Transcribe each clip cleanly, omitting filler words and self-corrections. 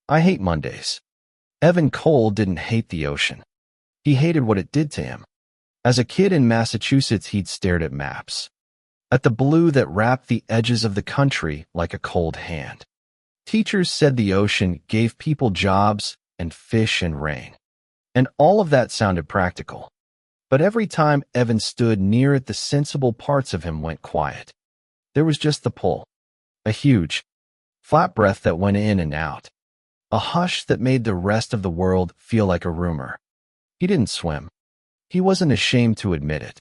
I hate Mondays. Evan Cole didn't hate the ocean. He hated what it did to him. As a kid in Massachusetts, he'd stared at maps, at the blue that wrapped the edges of the country like a cold hand. Teachers said the ocean gave people jobs and fish and rain. And all of that sounded practical. But every time Evan stood near it, the sensible parts of him went quiet. There was just the pull. A huge, flat breath that went in and out. A hush that made the rest of the world feel like a rumor. He didn't swim. He wasn't ashamed to admit it.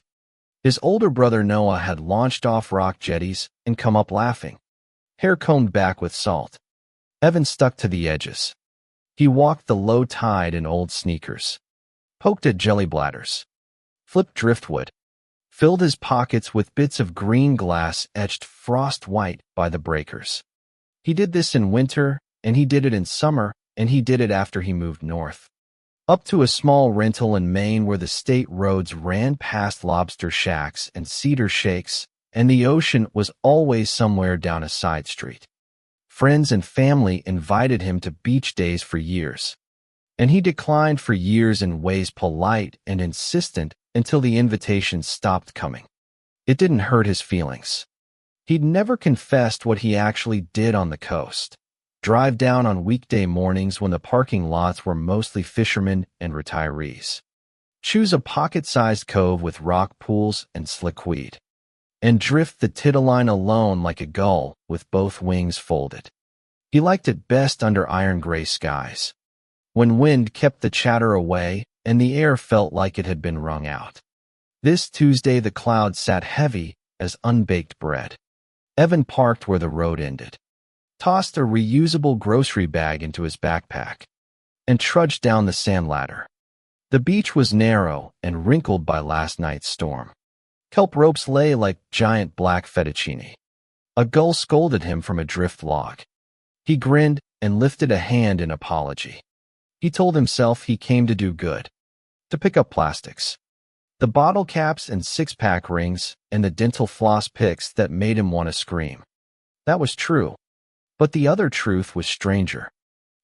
His older brother Noah had launched off rock jetties and come up laughing, hair combed back with salt. Evan stuck to the edges. He walked the low tide in old sneakers, poked at jelly bladders, flipped driftwood, filled his pockets with bits of green glass etched frost white by the breakers. He did this in winter, and he did it in summer, and he did it after he moved north, up to a small rental in Maine where the state roads ran past lobster shacks and cedar shakes, and the ocean was always somewhere down a side street. Friends and family invited him to beach days for years, and he declined for years in ways polite and insistent until the invitations stopped coming. It didn't hurt his feelings. He'd never confessed what he actually did on the coast. Drive down on weekday mornings when the parking lots were mostly fishermen and retirees. Choose a pocket-sized cove with rock pools and slick weed, and drift the Titterline alone like a gull with both wings folded. He liked it best under iron-gray skies, when wind kept the chatter away and the air felt like it had been wrung out. This Tuesday the clouds sat heavy as unbaked bread. Evan parked where the road ended, tossed a reusable grocery bag into his backpack, and trudged down the sand ladder. The beach was narrow and wrinkled by last night's storm. Kelp ropes lay like giant black fettuccine. A gull scolded him from a drift log. He grinned and lifted a hand in apology. He told himself he came to do good, to pick up plastics, the bottle caps and six-pack rings and the dental floss picks that made him want to scream. That was true. But the other truth was stranger.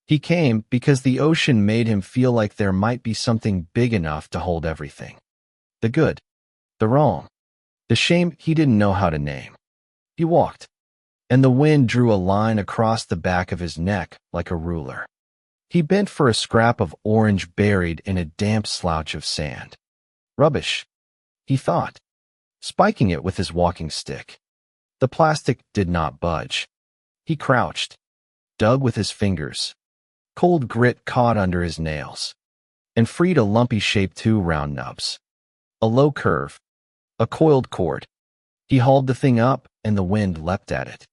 He came because the ocean made him feel like there might be something big enough to hold everything. The good, the wrong, the shame he didn't know how to name. He walked, and the wind drew a line across the back of his neck like a ruler. He bent for a scrap of orange buried in a damp slouch of sand. Rubbish, he thought, spiking it with his walking stick. The plastic did not budge. He crouched, dug with his fingers. Cold grit caught under his nails, and freed a lumpy-shaped two round nubs. A low curve, a coiled cord. He hauled the thing up, and the wind leapt at it,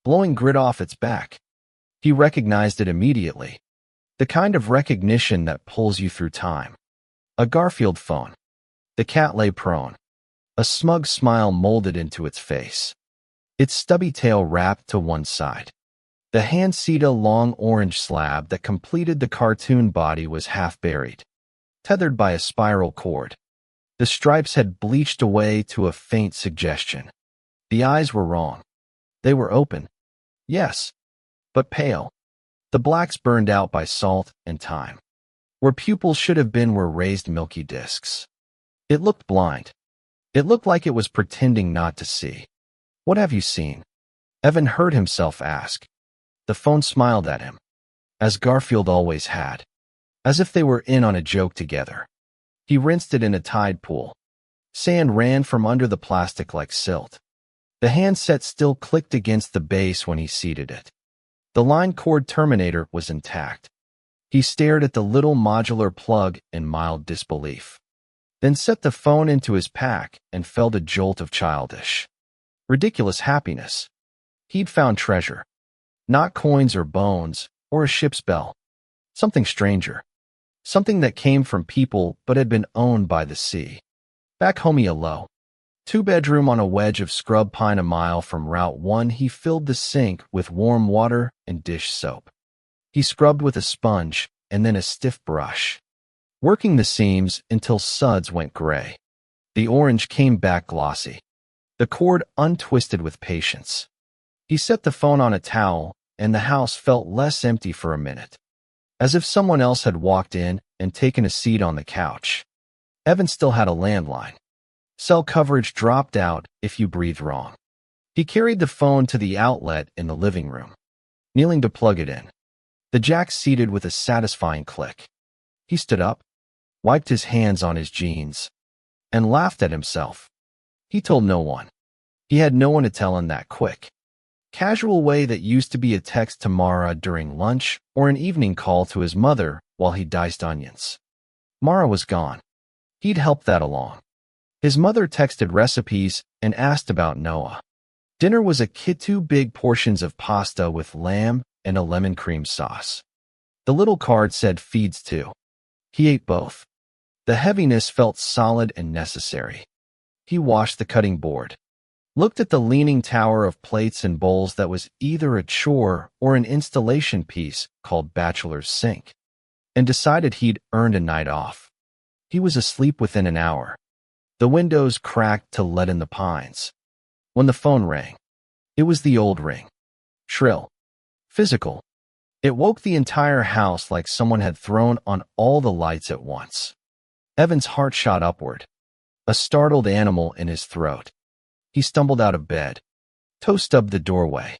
blowing grit off its back. He recognized it immediately, the kind of recognition that pulls you through time. A Garfield phone. The cat lay prone, a smug smile molded into its face, its stubby tail wrapped to one side. The hand-seta long orange slab that completed the cartoon body was half buried, tethered by a spiral cord. The stripes had bleached away to a faint suggestion. The eyes were wrong. They were open, yes, but pale. The blacks burned out by salt and time. Where pupils should have been were raised milky discs. It looked blind. It looked like it was pretending not to see. "What have you seen?" Evan heard himself ask. The phone smiled at him, as Garfield always had, as if they were in on a joke together. He rinsed it in a tide pool. Sand ran from under the plastic like silt. The handset still clicked against the base when he seated it. The line cord terminator was intact. He stared at the little modular plug in mild disbelief, then set the phone into his pack and felt a jolt of childish, ridiculous happiness. He'd found treasure. Not coins or bones, or a ship's bell. Something stranger. Something that came from people but had been owned by the sea. Back home, a low, two-bedroom on a wedge of scrub pine a mile from Route 1, he filled the sink with warm water and dish soap. He scrubbed with a sponge and then a stiff brush, working the seams until suds went gray. The orange came back glossy. The cord untwisted with patience. He set the phone on a towel, and the house felt less empty for a minute. as if someone else had walked in and taken a seat on the couch. Evan still had a landline. Cell coverage dropped out if you breathed wrong. He carried the phone to the outlet in the living room, kneeling to plug it in. The jack seated with a satisfying click. He stood up, wiped his hands on his jeans, and laughed at himself. He told no one. He had no one to tell in that quick, casual way that used to be a text to Mara during lunch or an evening call to his mother while he diced onions. Mara was gone. He'd helped that along. His mother texted recipes and asked about Noah. Dinner was a two big portions of pasta with lamb and a lemon cream sauce. The little card said feeds too. He ate both. The heaviness felt solid and necessary. He washed the cutting board, looked at the leaning tower of plates and bowls that was either a chore or an installation piece called Bachelor's Sink, and decided he'd earned a night off. He was asleep within an hour. The windows cracked to let in the pines. When the phone rang, it was the old ring. Shrill. Physical. It woke the entire house like someone had thrown on all the lights at once. Evan's heart shot upward, a startled animal in his throat. He stumbled out of bed, toe-stubbed the doorway,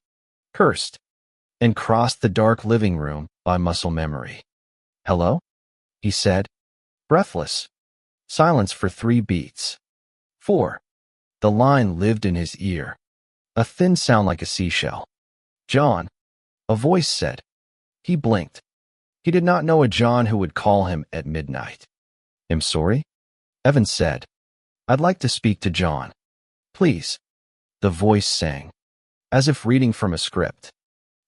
cursed, and crossed the dark living room by muscle memory. "Hello?" he said, breathless. Silence for 3 beats. 4. The line lived in his ear, a thin sound like a seashell. "John," a voice said. He blinked. He did not know a John who would call him at midnight. "I'm sorry," Evan said. "I'd like to speak to John. Please." The voice sang, as if reading from a script.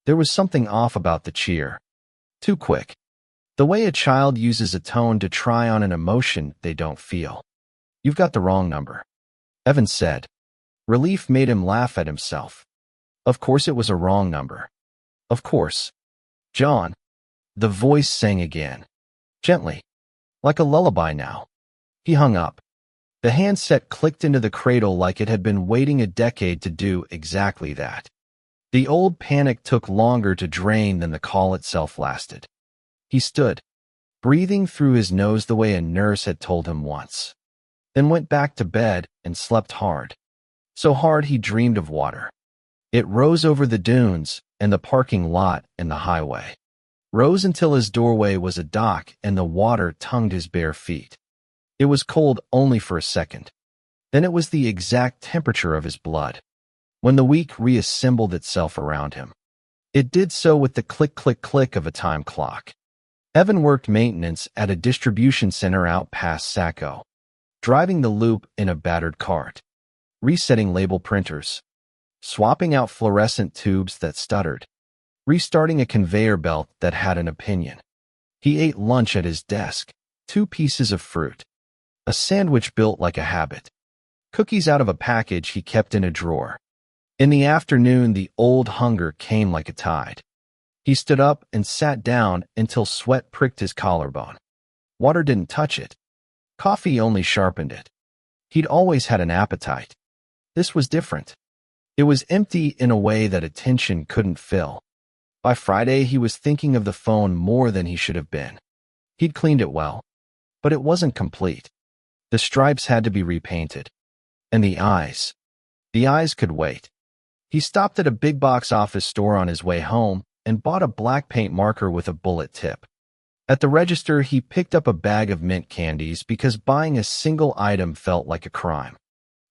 There was something off about the cheer. Too quick. The way a child uses a tone to try on an emotion they don't feel. "You've got the wrong number," Evan said. Relief made him laugh at himself. Of course it was a wrong number. Of course. "John," the voice sang again, gently, like a lullaby now. He hung up. The handset clicked into the cradle like it had been waiting a decade to do exactly that. The old panic took longer to drain than the call itself lasted. He stood, breathing through his nose the way a nurse had told him once, then went back to bed and slept hard. So hard he dreamed of water. It rose over the dunes and the parking lot and the highway. Rose until his doorway was a dock and the water tongued his bare feet. It was cold only for a second. Then it was the exact temperature of his blood. When the week reassembled itself around him, it did so with the click-click-click of a time clock. Evan worked maintenance at a distribution center out past Saco, driving the loop in a battered cart, resetting label printers, swapping out fluorescent tubes that stuttered, restarting a conveyor belt that had an opinion. He ate lunch at his desk, 2 pieces of fruit, a sandwich built like a habit, cookies out of a package he kept in a drawer. In the afternoon, the old hunger came like a tide. He stood up and sat down until sweat pricked his collarbone. Water didn't touch it. Coffee only sharpened it. He'd always had an appetite. This was different. It was empty in a way that attention couldn't fill. By Friday, he was thinking of the phone more than he should have been. He'd cleaned it well, but it wasn't complete. The stripes had to be repainted. And the eyes could wait. He stopped at a big box office store on his way home and bought a black paint marker with a bullet tip. At the register, he picked up a bag of mint candies because buying a single item felt like a crime.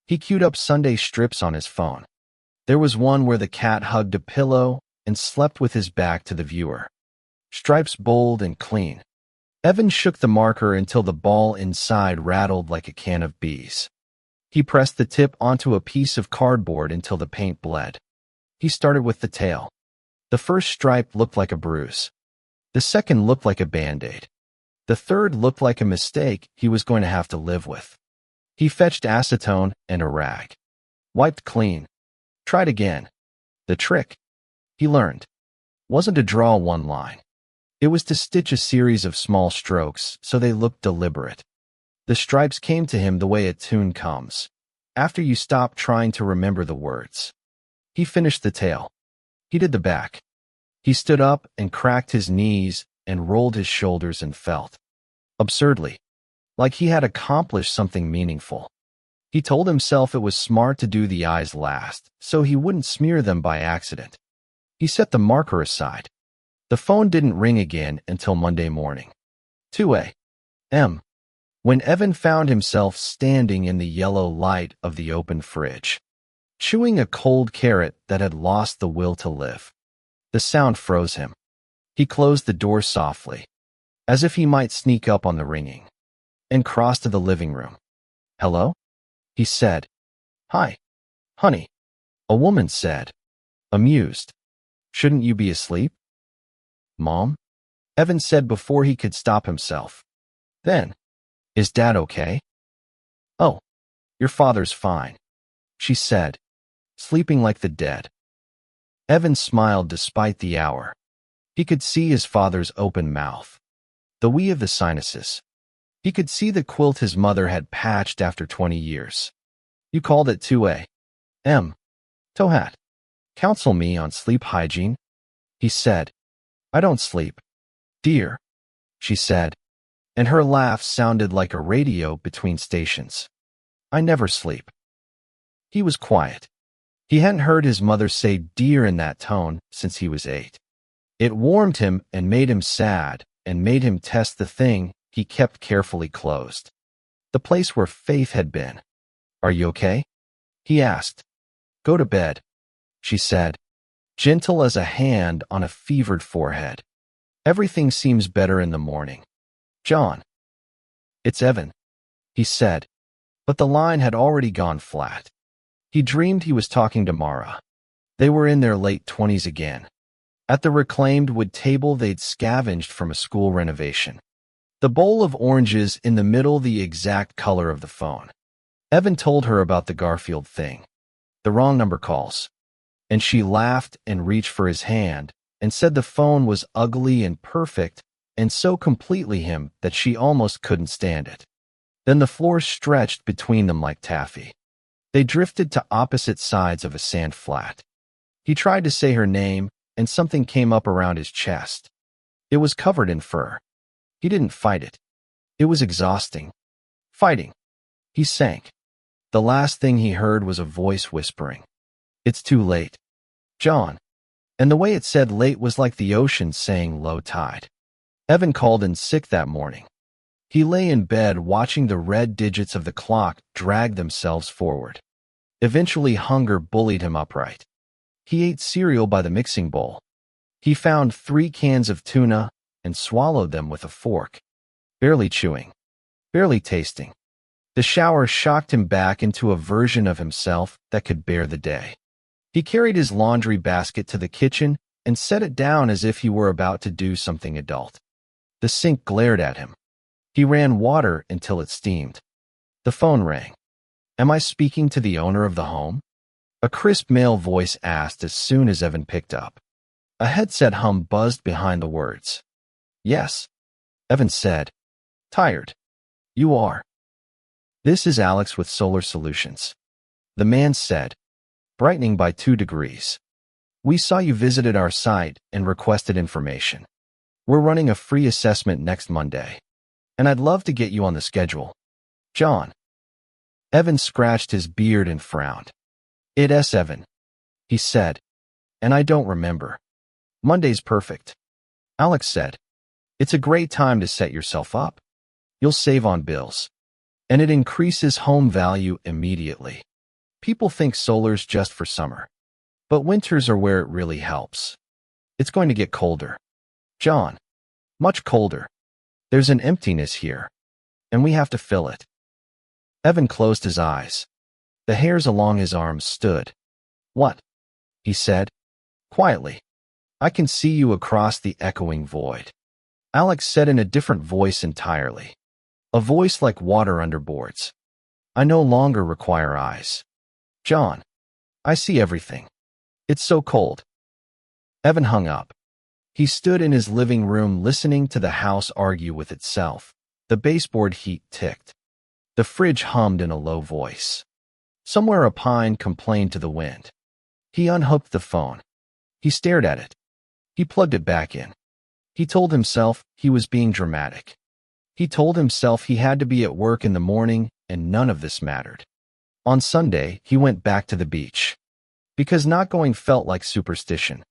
He queued up Sunday strips on his phone. There was one where the cat hugged a pillow and slept with his back to the viewer. Stripes bold and clean. Evan shook the marker until the ball inside rattled like a can of bees. He pressed the tip onto a piece of cardboard until the paint bled. He started with the tail. The first stripe looked like a bruise. The second looked like a Band-Aid. The third looked like a mistake he was going to have to live with. He fetched acetone and a rag. Wiped clean. Tried again. The trick, he learned, wasn't to draw one line. It was to stitch a series of small strokes so they looked deliberate. The stripes came to him the way a tune comes, after you stop trying to remember the words. He finished the tail. He did the back. He stood up and cracked his knees and rolled his shoulders and felt absurdly like he had accomplished something meaningful. He told himself it was smart to do the eyes last, so he wouldn't smear them by accident. He set the marker aside. The phone didn't ring again until Monday morning. 2 a.m. when Evan found himself standing in the yellow light of the open fridge, chewing a cold carrot that had lost the will to live. The sound froze him. He closed the door softly, as if he might sneak up on the ringing, and crossed to the living room. "Hello?" he said. "Hi, honey," a woman said, amused. "Shouldn't you be asleep?" "Mom?" Evan said before he could stop himself. Then, "Is Dad okay?" "Oh, your father's fine," she said, sleeping like the dead. Evan smiled despite the hour. He could see his father's open mouth, the wee of the sinuses. He could see the quilt his mother had patched after 20 years. "You called at 2 a.m. Tohat. Counsel me on sleep hygiene," he said. "I don't sleep, dear," she said, and her laugh sounded like a radio between stations. "I never sleep." He was quiet. He hadn't heard his mother say dear in that tone since he was 8. It warmed him and made him sad and made him test the thing he kept carefully closed. The place where Faith had been. "Are you okay?" he asked. "Go to bed," she said, gentle as a hand on a fevered forehead. "Everything seems better in the morning. John." "It's Evan," he said, but the line had already gone flat. He dreamed he was talking to Mara. They were in their late 20s again, at the reclaimed wood table they'd scavenged from a school renovation. The bowl of oranges in the middle, the exact color of the phone. Evan told her about the Garfield thing, the wrong number calls, and she laughed and reached for his hand and said the phone was ugly and perfect and so completely him that she almost couldn't stand it. Then the floor stretched between them like taffy. They drifted to opposite sides of a sand flat. He tried to say her name, and something came up around his chest. It was covered in fur. He didn't fight it. It was exhausting. Fighting. He sank. The last thing he heard was a voice whispering, "It's too late, John." And the way it said late was like the ocean saying low tide. Evan called in sick that morning. He lay in bed watching the red digits of the clock drag themselves forward. Eventually hunger bullied him upright. He ate cereal by the mixing bowl. He found 3 cans of tuna and swallowed them with a fork, barely chewing, barely tasting. The shower shocked him back into a version of himself that could bear the day. He carried his laundry basket to the kitchen and set it down as if he were about to do something adult. The sink glared at him. He ran water until it steamed. The phone rang. "Am I speaking to the owner of the home?" A crisp male voice asked as soon as Evan picked up. A headset hum buzzed behind the words. "Yes," Evan said. "Tired. You are." "This is Alex with Solar Solutions," the man said, brightening by 2 degrees. "We saw you visited our site and requested information. We're running a free assessment next Monday, and I'd love to get you on the schedule. John." Evan scratched his beard and frowned. "It's Evan," he said, "and I don't remember." "Monday's perfect," Alex said. "It's a great time to set yourself up. You'll save on bills, and it increases home value immediately. People think solar's just for summer, but winters are where it really helps. It's going to get colder, John. Much colder. There's an emptiness here, and we have to fill it." Evan closed his eyes. The hairs along his arms stood. "What?" he said, quietly. "I can see you across the echoing void," Alex said in a different voice entirely. A voice like water under boards. "I no longer require eyes. John, I see everything. It's so cold." Evan hung up. He stood in his living room listening to the house argue with itself. The baseboard heat ticked. The fridge hummed in a low voice. Somewhere a pine complained to the wind. He unhooked the phone. He stared at it. He plugged it back in. He told himself he was being dramatic. He told himself he had to be at work in the morning and none of this mattered. On Sunday, he went back to the beach. Because not going felt like superstition.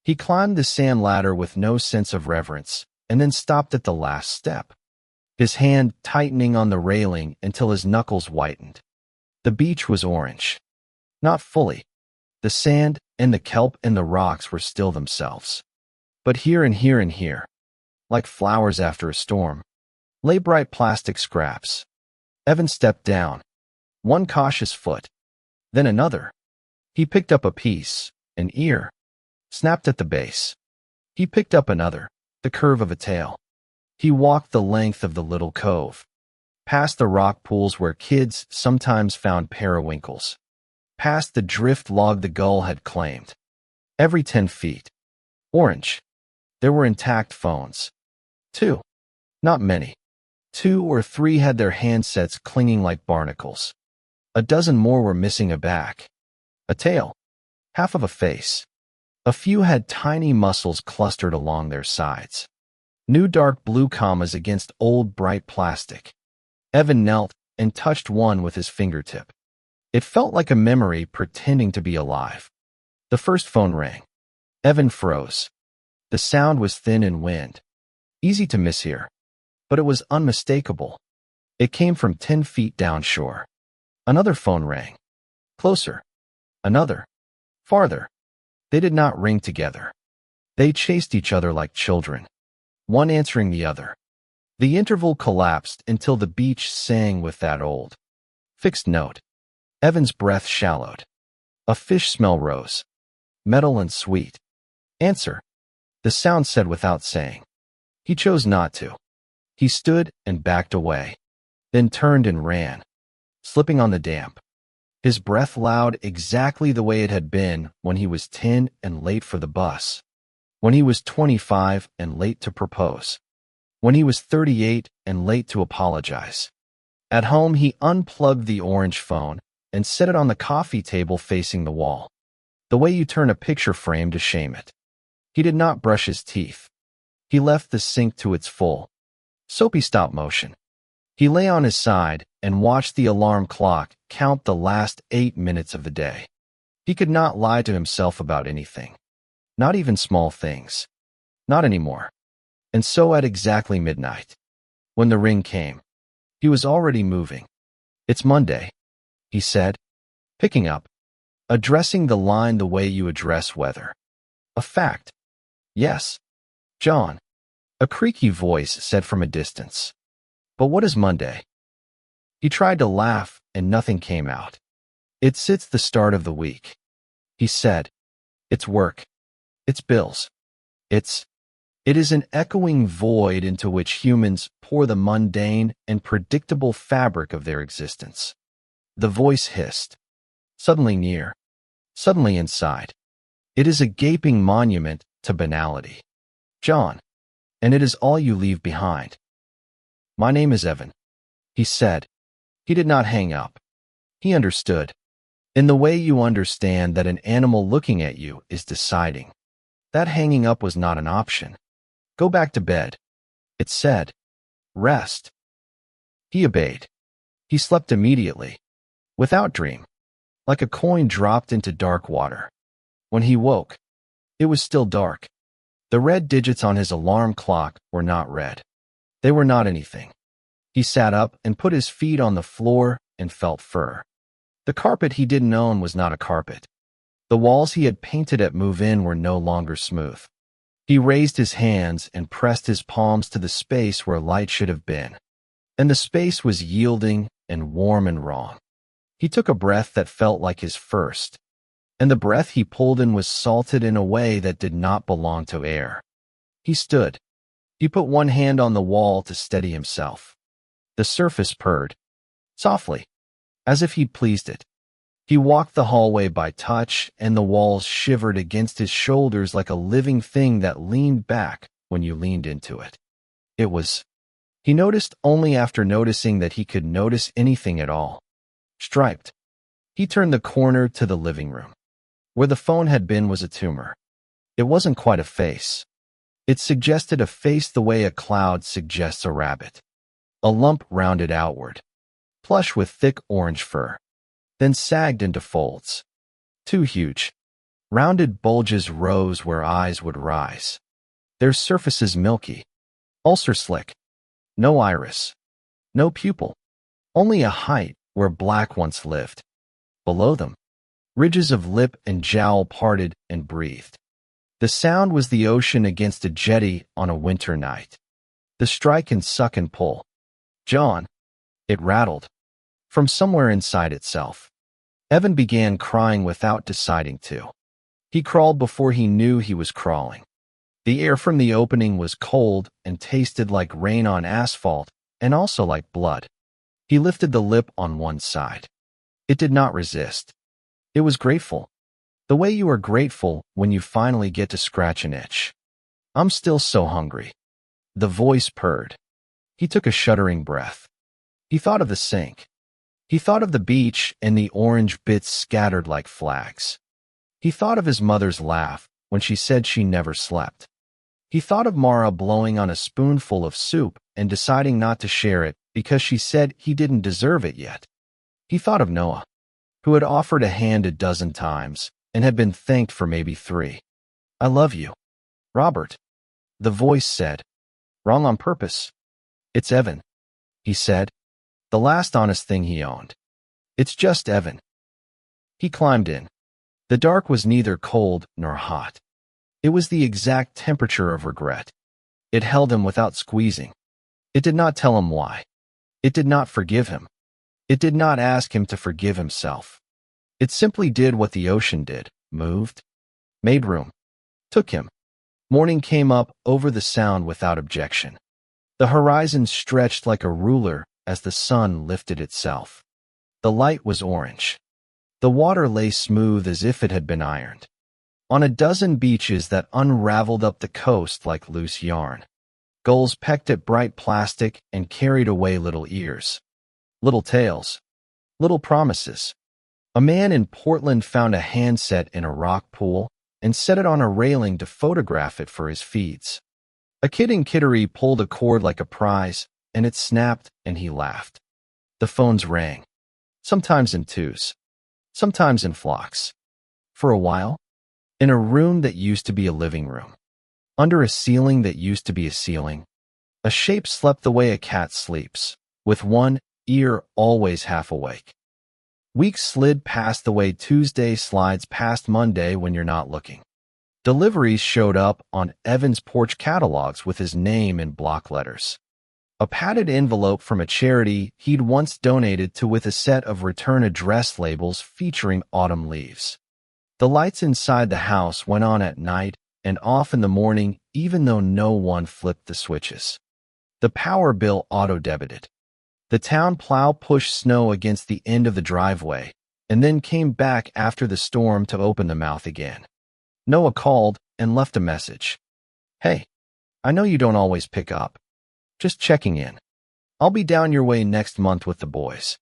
He climbed the sand ladder with no sense of reverence and then stopped at the last step, his hand tightening on the railing until his knuckles whitened. The beach was orange. Not fully. The sand and the kelp and the rocks were still themselves. But here and here and here, like flowers after a storm, lay bright plastic scraps. Evan stepped down, one cautious foot, then another. He picked up a piece, an ear, snapped at the base. He picked up another, the curve of a tail. He walked the length of the little cove, past the rock pools where kids sometimes found periwinkles, past the drift log the gull had claimed. Every 10 feet. Orange. There were intact phones. 2. Not many. 2 or 3 had their handsets clinging like barnacles. A dozen more were missing a back, a tail, half of a face. A few had tiny muscles clustered along their sides. New dark blue commas against old bright plastic. Evan knelt and touched one with his fingertip. It felt like a memory pretending to be alive. The first phone rang. Evan froze. The sound was thin and wind. Easy to mishear. But it was unmistakable. It came from 10 feet downshore. Another phone rang. Closer. Another. Farther. They did not ring together. They chased each other like children, one answering the other. The interval collapsed until the beach sang with that old, fixed note. Evan's breath shallowed. A fish smell rose, metal and sweet. Answer. The sound said without saying. He chose not to. He stood and backed away, then turned and ran, slipping on the damp. His breath loud exactly the way it had been when he was 10 and late for the bus, when he was 25 and late to propose, when he was 38 and late to apologize. At home, he unplugged the orange phone and set it on the coffee table facing the wall, the way you turn a picture frame to shame it. He did not brush his teeth. He left the sink to its full, soapy stop motion. He lay on his side and watched the alarm clock count the last 8 minutes of the day. He could not lie to himself about anything, not even small things. Not anymore. And so at exactly midnight, when the ring came, he was already moving. It's Monday, he said, picking up, addressing the line the way you address weather. A fact. Yes. John. A creaky voice said from a distance. But what is Monday? He tried to laugh, and nothing came out. It's the start of the week. He said, it's work. It's bills. It is an echoing void into which humans pour the mundane and predictable fabric of their existence. The voice hissed. Suddenly near. Suddenly inside. It is a gaping monument to banality. John. And it is all you leave behind. My name is Evan, he said. He did not hang up. He understood. In the way you understand that an animal looking at you is deciding. That hanging up was not an option. Go back to bed. It said. Rest. He obeyed. He slept immediately. Without dream. Like a coin dropped into dark water. When he woke, it was still dark. The red digits on his alarm clock were not red. They were not anything. He sat up and put his feet on the floor and felt fur. The carpet he didn't own was not a carpet. The walls he had painted at move-in were no longer smooth. He raised his hands and pressed his palms to the space where light should have been. And the space was yielding and warm and wrong. He took a breath that felt like his first. And the breath he pulled in was salted in a way that did not belong to air. He stood. He put one hand on the wall to steady himself. The surface purred, softly, as if he'd pleased it. He walked the hallway by touch, and the walls shivered against his shoulders like a living thing that leaned back when you leaned into it. It was, he noticed only after noticing that he could notice anything at all. Striped. He turned the corner to the living room. Where the phone had been was a tumor. It wasn't quite a face. It suggested a face the way a cloud suggests a rabbit. A lump rounded outward, plush with thick orange fur, then sagged into folds. Too huge. Rounded bulges rose where eyes would rise. Their surfaces milky. Ulcer slick. No iris. No pupil. Only a height where black once lived. Below them, ridges of lip and jowl parted and breathed. The sound was the ocean against a jetty on a winter night. The strike and suck and pull. John. It rattled. From somewhere inside itself. Evan began crying without deciding to. He crawled before he knew he was crawling. The air from the opening was cold and tasted like rain on asphalt and also like blood. He lifted the lip on one side. It did not resist. It was grateful. The way you are grateful when you finally get to scratch an itch. I'm still so hungry. The voice purred. He took a shuddering breath. He thought of the sink. He thought of the beach and the orange bits scattered like flags. He thought of his mother's laugh when she said she never slept. He thought of Mara blowing on a spoonful of soup and deciding not to share it because she said he didn't deserve it yet. He thought of Noah, who had offered a hand a dozen times and had been thanked for maybe 3. I love you, Robert. The voice said. Wrong on purpose. It's Evan, he said. The last honest thing he owned. It's just Evan. He climbed in. The dark was neither cold nor hot. It was the exact temperature of regret. It held him without squeezing. It did not tell him why. It did not forgive him. It did not ask him to forgive himself. It simply did what the ocean did, moved, made room, took him. Morning came up over the sound without objection. The horizon stretched like a ruler as the sun lifted itself. The light was orange. The water lay smooth as if it had been ironed. On a dozen beaches that unraveled up the coast like loose yarn. Gulls pecked at bright plastic and carried away little ears. Little tails. Little promises. A man in Portland found a handset in a rock pool and set it on a railing to photograph it for his feeds. A kid in Kittery pulled a cord like a prize, and it snapped and he laughed. The phones rang. Sometimes in twos. Sometimes in flocks. For a while, in a room that used to be a living room. Under a ceiling that used to be a ceiling. A shape slept the way a cat sleeps, with one ear always half awake. Weeks slid past the way Tuesday slides past Monday when you're not looking. Deliveries showed up on Evan's porch catalogs with his name in block letters. A padded envelope from a charity he'd once donated to with a set of return address labels featuring autumn leaves. The lights inside the house went on at night and off in the morning even though no one flipped the switches. The power bill auto-debited. The town plow pushed snow against the end of the driveway and then came back after the storm to open the mouth again. Noah called and left a message. Hey, I know you don't always pick up. Just checking in. I'll be down your way next month with the boys.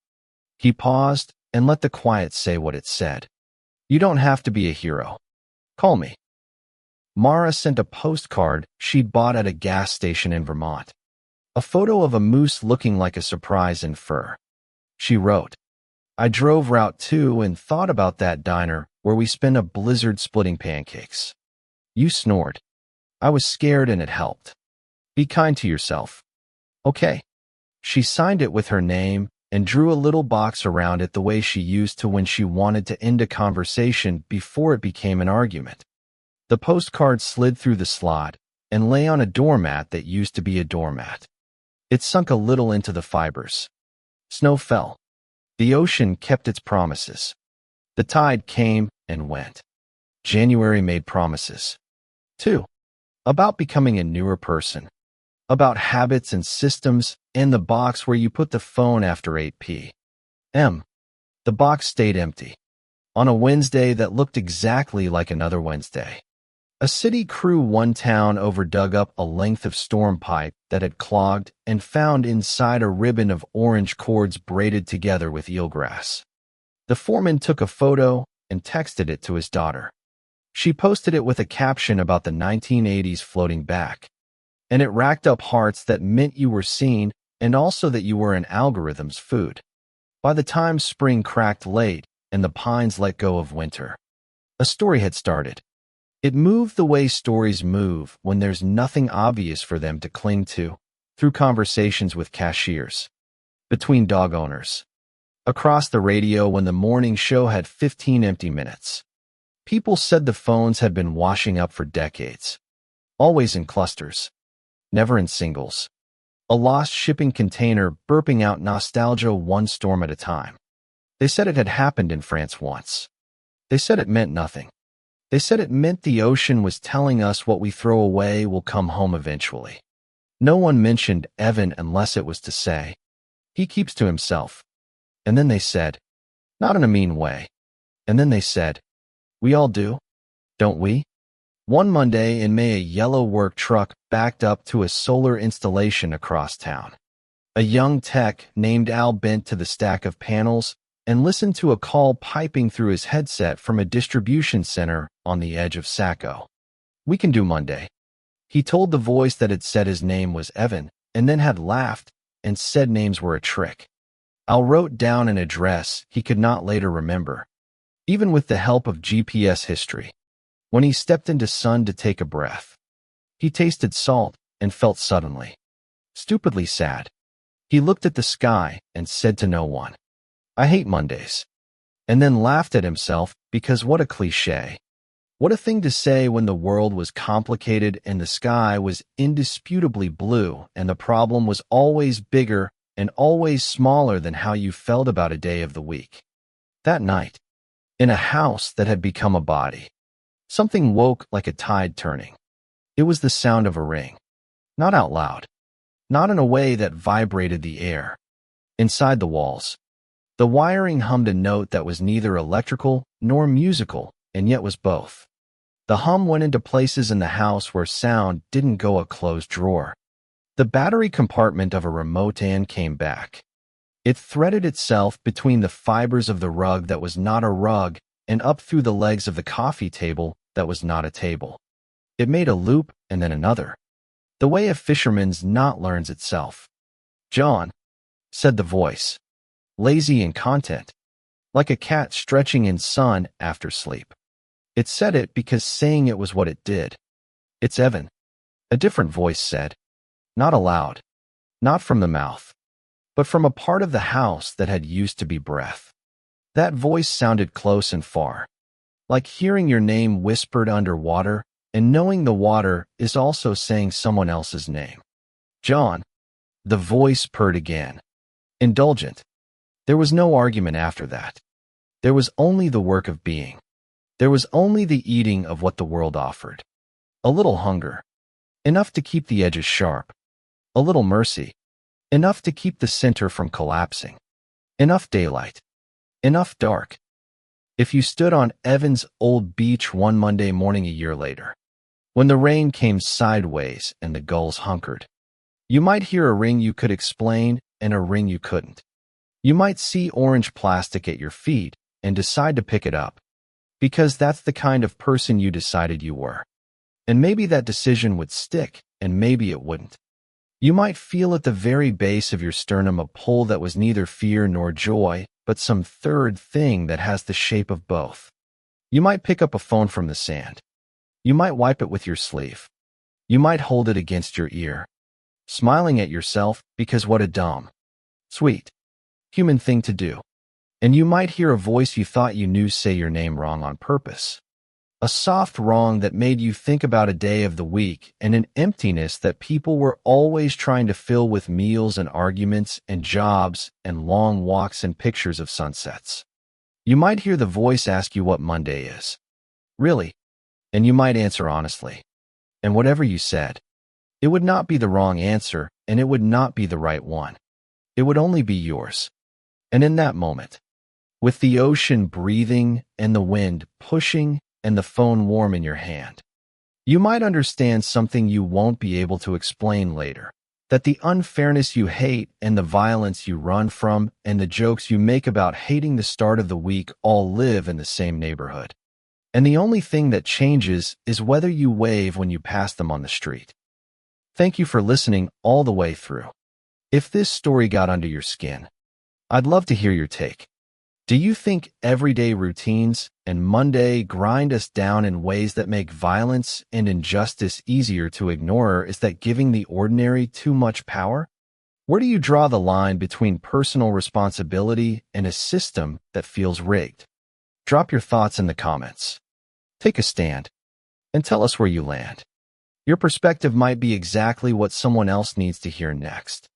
He paused and let the quiet say what it said. You don't have to be a hero. Call me. Mara sent a postcard she'd bought at a gas station in Vermont. A photo of a moose looking like a surprise in fur. She wrote, I drove Route 2 and thought about that diner where we spent a blizzard splitting pancakes. You snored. I was scared and it helped. Be kind to yourself. Okay. She signed it with her name and drew a little box around it the way she used to when she wanted to end a conversation before it became an argument. The postcard slid through the slot and lay on a doormat that used to be a doormat. It sunk a little into the fibers. Snow fell. The ocean kept its promises. The tide came and went. January made promises. 2. About becoming a newer person. About habits and systems and the box where you put the phone after 8 p.m. The box stayed empty. On a Wednesday that looked exactly like another Wednesday. A city crew one town over dug up a length of storm pipe that had clogged and found inside a ribbon of orange cords braided together with eelgrass. The foreman took a photo and texted it to his daughter. She posted it with a caption about the 1980s floating back. And it racked up hearts that meant you were seen and also that you were an algorithm's food. By the time spring cracked late and the pines let go of winter, a story had started. It moved the way stories move when there's nothing obvious for them to cling to, through conversations with cashiers, between dog owners, across the radio when the morning show had 15 empty minutes. People said the phones had been washing up for decades, always in clusters, never in singles. A lost shipping container burping out nostalgia one storm at a time. They said it had happened in France once. They said it meant nothing. They said it meant the ocean was telling us what we throw away will come home eventually. No one mentioned Evan unless it was to say, he keeps to himself. And then they said, not in a mean way. And then they said, we all do, don't we? One Monday in May, a yellow work truck backed up to a solar installation across town. A young tech named Al bent to the stack of panels and listened to a call piping through his headset from a distribution center on the edge of Sacco. We can do Monday. He told the voice that had said his name was Evan and then had laughed and said names were a trick. Al wrote down an address he could not later remember, even with the help of GPS history. When he stepped into sun to take a breath, he tasted salt and felt suddenly, stupidly sad. He looked at the sky and said to no one, I hate Mondays. And then laughed at himself because what a cliché. What a thing to say when the world was complicated and the sky was indisputably blue and the problem was always bigger and always smaller than how you felt about a day of the week. That night, in a house that had become a body, something woke like a tide turning. It was the sound of a ring. Not out loud. Not in a way that vibrated the air. Inside the walls. The wiring hummed a note that was neither electrical nor musical, and yet was both. The hum went into places in the house where sound didn't go a closed drawer. The battery compartment of a remote and came back. It threaded itself between the fibers of the rug that was not a rug and up through the legs of the coffee table that was not a table. It made a loop and then another, the way a fisherman's knot learns itself. John, said the voice, lazy in content, like a cat stretching in sun after sleep. It said it because saying it was what it did. It's Evan, a different voice said, not aloud, not from the mouth, but from a part of the house that had used to be breath. That voice sounded close and far, like hearing your name whispered underwater and knowing the water is also saying someone else's name. John, the voice purred again, indulgent. There was no argument after that. There was only the work of being. There was only the eating of what the world offered. A little hunger, enough to keep the edges sharp. A little mercy, enough to keep the center from collapsing. Enough daylight. Enough dark. If you stood on Evan's old beach one Monday morning a year later, when the rain came sideways and the gulls hunkered, you might hear a ring you could explain and a ring you couldn't. You might see orange plastic at your feet and decide to pick it up, because that's the kind of person you decided you were. And maybe that decision would stick, and maybe it wouldn't. You might feel at the very base of your sternum a pull that was neither fear nor joy, but some third thing that has the shape of both. You might pick up a phone from the sand. You might wipe it with your sleeve. You might hold it against your ear, smiling at yourself because what a dumb, sweet, human thing to do. And you might hear a voice you thought you knew say your name wrong on purpose. A soft wrong that made you think about a day of the week and an emptiness that people were always trying to fill with meals and arguments and jobs and long walks and pictures of sunsets. You might hear the voice ask you what Monday is. Really? And you might answer honestly. And whatever you said, it would not be the wrong answer and it would not be the right one. It would only be yours. And in that moment, with the ocean breathing and the wind pushing and the phone warm in your hand, you might understand something you won't be able to explain later, that the unfairness you hate and the violence you run from and the jokes you make about hating the start of the week all live in the same neighborhood. and the only thing that changes is whether you wave when you pass them on the street. Thank you for listening all the way through. If this story got under your skin, I'd love to hear your take. Do you think everyday routines and Monday grind us down in ways that make violence and injustice easier to ignore? Is that giving the ordinary too much power? Where do you draw the line between personal responsibility and a system that feels rigged? Drop your thoughts in the comments. Take a stand and tell us where you land. Your perspective might be exactly what someone else needs to hear next.